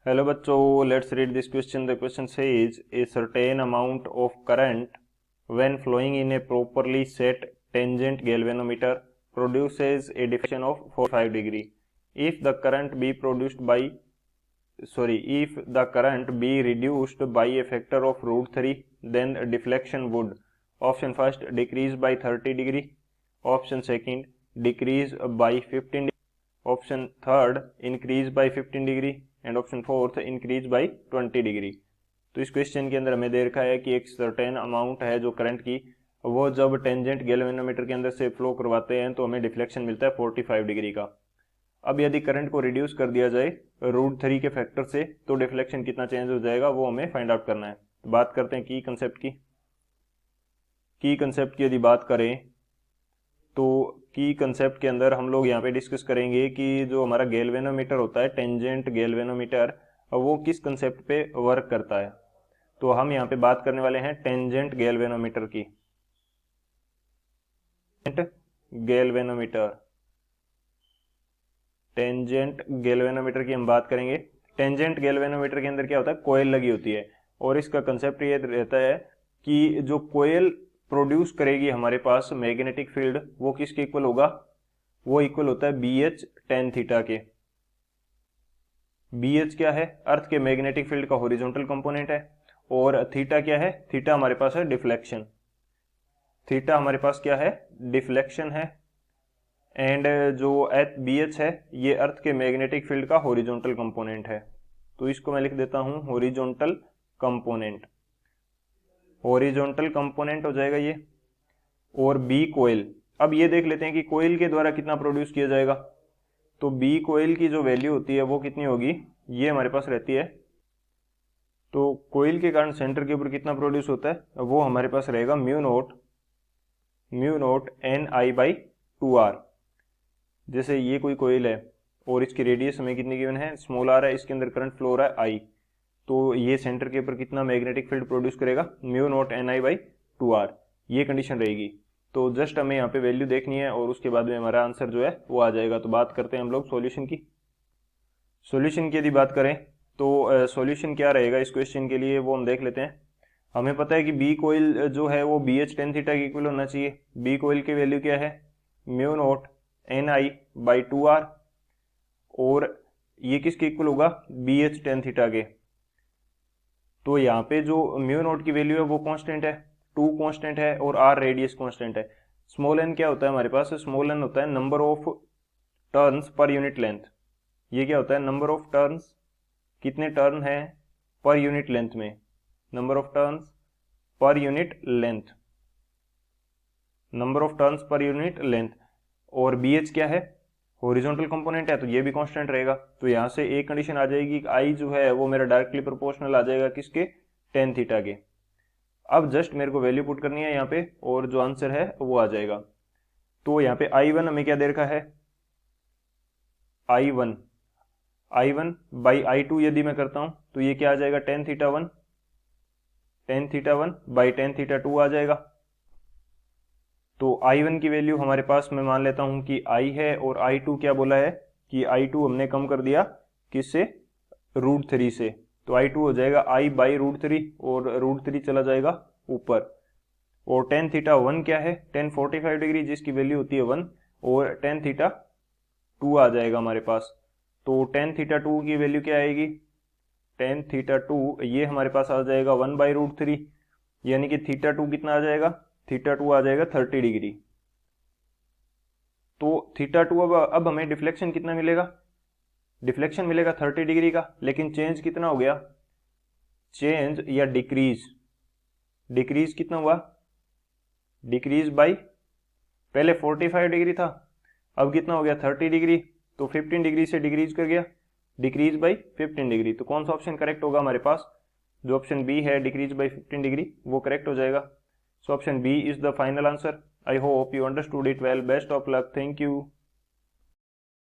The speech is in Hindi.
हेलो बच्चों, let's read this question. The question says a certain amount of current when flowing in a properly set tangent galvanometer produces a deflection of 45 degree. If the current be if the current be reduced by a factor of root 3, then deflection would option first decrease by 30 degree, option second decrease by 15 degree, option third increase by 15 degree and option fourth increase by 20 degree. तो इस क्वेश्चन के अंदर हमें दे रखा है कि एक सर्टेन अमाउंट है जो करंट की, वो जब टेंजेंट गैल्वेनोमीटर के अंदर से फ्लो करवाते हैं तो हमें डिफ्लेक्शन मिलता है 45 डिग्री का. अब यदि करंट को रिड्यूस कर दिया जाए √3 के फैक्टर से तो डिफ्लेक्शन कितना चेंज हो जाएगा वो हमें फाइंड आउट करना है. तो बात करते हैं की कंसेप्ट की यदि बात करें तो की कंसेप्ट के अंदर हम लोग यहाँ पे डिस्कस करेंगे कि जो हमारा गैल्वेनोमीटर होता है, टेंजेंट गैल्वेनोमीटर, वो किस कंसेप्ट पे वर्क करता है. तो हम यहाँ पे बात करने वाले हैं टेंजेंट गैल्वेनोमीटर की. टेंजेंट गैल्वेनोमीटर की हम बात करेंगे. टेंजेंट गैल्वेनोमीटर के अंदर क्या होता है, कोयल लगी होती है और इसका कंसेप्ट ये रहता है कि जो कोयल प्रोड्यूस करेगी हमारे पास मैग्नेटिक फील्ड, वो किसके इक्वल होगा, वो इक्वल होता है BH tan थीटा के. BH क्या है, अर्थ के मैग्नेटिक फील्ड का हॉरिजॉन्टल कंपोनेंट है, और थीटा क्या है, थीटा हमारे पास है डिफ्लेक्शन. थीटा हमारे पास क्या है, डिफ्लेक्शन है. एंड जो BH है ये अर्थ के मैग्नेटिक फील्ड का हॉरिजॉन्टल कंपोनेंट है. तो इसको मैं लिख देता हूं हॉरिजॉन्टल कंपोनेंट. हॉरिजॉन्टल कंपोनेंट हो जाएगा ये. और बी कोयल, अब ये देख लेते हैं कि कोयल के द्वारा कितना प्रोड्यूस किया जाएगा. तो बी कोयल की जो वैल्यू होती है वो कितनी होगी, ये हमारे पास रहती है. तो कोयल के कारण सेंटर के ऊपर कितना प्रोड्यूस होता है, वो हमारे पास रहेगा म्यू नोट NI/2R. जैसे ये कोई कोयल है और इसकी रेडियस हमें कितनी गिवन है, स्मॉल r है, इसके अंदर करंट फ्लो हो रहा है I. तो ये सेंटर के ऊपर कितना मैग्नेटिक फील्ड प्रोड्यूस करेगा, म्यू नोट NI/2R. ये कंडीशन रहेगी. तो जस्ट हमें यहाँ पे वैल्यू देखनी है और उसके बाद में हमारा आंसर जो है वो आ जाएगा. तो बात करते हैं हम लोग सॉल्यूशन की. सॉल्यूशन की यदि बात करें तो सॉल्यूशन क्या रहेगा इस क्वेश्चन के लिए वो हम देख लेते हैं. हमें पता है कि बी कोयल जो है वो BH tan थीटा के इक्वल होना चाहिए. बी कोयल की वैल्यू क्या है, म्यू नोट NI/2R, और ये किसके इक्वल होगा, BH tan थीटा के. तो यहाँ पे जो म्यू नोट की वैल्यू है वो कांस्टेंट है, 2 कांस्टेंट है, और r रेडियस कांस्टेंट है. स्मॉल n क्या होता है हमारे पास, स्मॉल n होता है number of turns per unit length. ये क्या होता है, नंबर ऑफ टर्न्स, कितने टर्न है पर यूनिट लेंथ में, number of turns per unit length, number of turns per unit length. और BH क्या है, हॉरिजॉन्टल कंपोनेंट है, तो ये भी कांस्टेंट रहेगा. तो यहाँ से एक कंडीशन आ जाएगी कि I जो है वो मेरा डायरेक्टली प्रोपोर्शनल आ जाएगा किसके, tan थीटा के. अब जस्ट मेरे को वैल्यू पुट करनी है यहाँ पे और जो आंसर है वो आ जाएगा. तो यहाँ पे I1 हमें क्या दे रखा है, I1 बाई I2 यदि मैं करता हूं तो ये क्या आ जाएगा, tan theta 1 by tan theta 2 आ जाएगा. तो I1 की वैल्यू हमारे पास मैं मान लेता हूं कि I है, और I2 क्या बोला है कि I2 हमने कम कर दिया किससे, √3 से. तो I2 हो जाएगा I/√3 और √3 चला जाएगा ऊपर. और tan थीटा 1 क्या है, tan 45 डिग्री जिसकी वैल्यू होती है 1, और tan थीटा 2 आ जाएगा हमारे पास. तो tan थीटा 2 की वैल्यू क्या आएगी, tan थीटा 2 ये हमारे पास आ जाएगा 1/√3, यानी कि थीटा 2 कितना आ जाएगा, थीटा 2 आ जाएगा 30 डिग्री. तो थीटा 2 अब हमें डिफ्लेक्शन कितना मिलेगा, डिफ्लेक्शन मिलेगा 30 डिग्री का. लेकिन चेंज कितना हो गया, चेंज या डिक्रीज कितना हुआ, डिक्रीज बाई, पहले 45 डिग्री था, अब कितना हो गया 30 डिग्री. तो 15 डिग्री से डिक्रीज कर गया, डिक्रीज बाई 15 डिग्री. तो कौन सा ऑप्शन करेक्ट होगा हमारे पास, जो ऑप्शन बी है डिक्रीज बाई 15 डिग्री वो करेक्ट हो जाएगा. So option B is the final answer. I hope you understood it well. Best of luck. Thank you.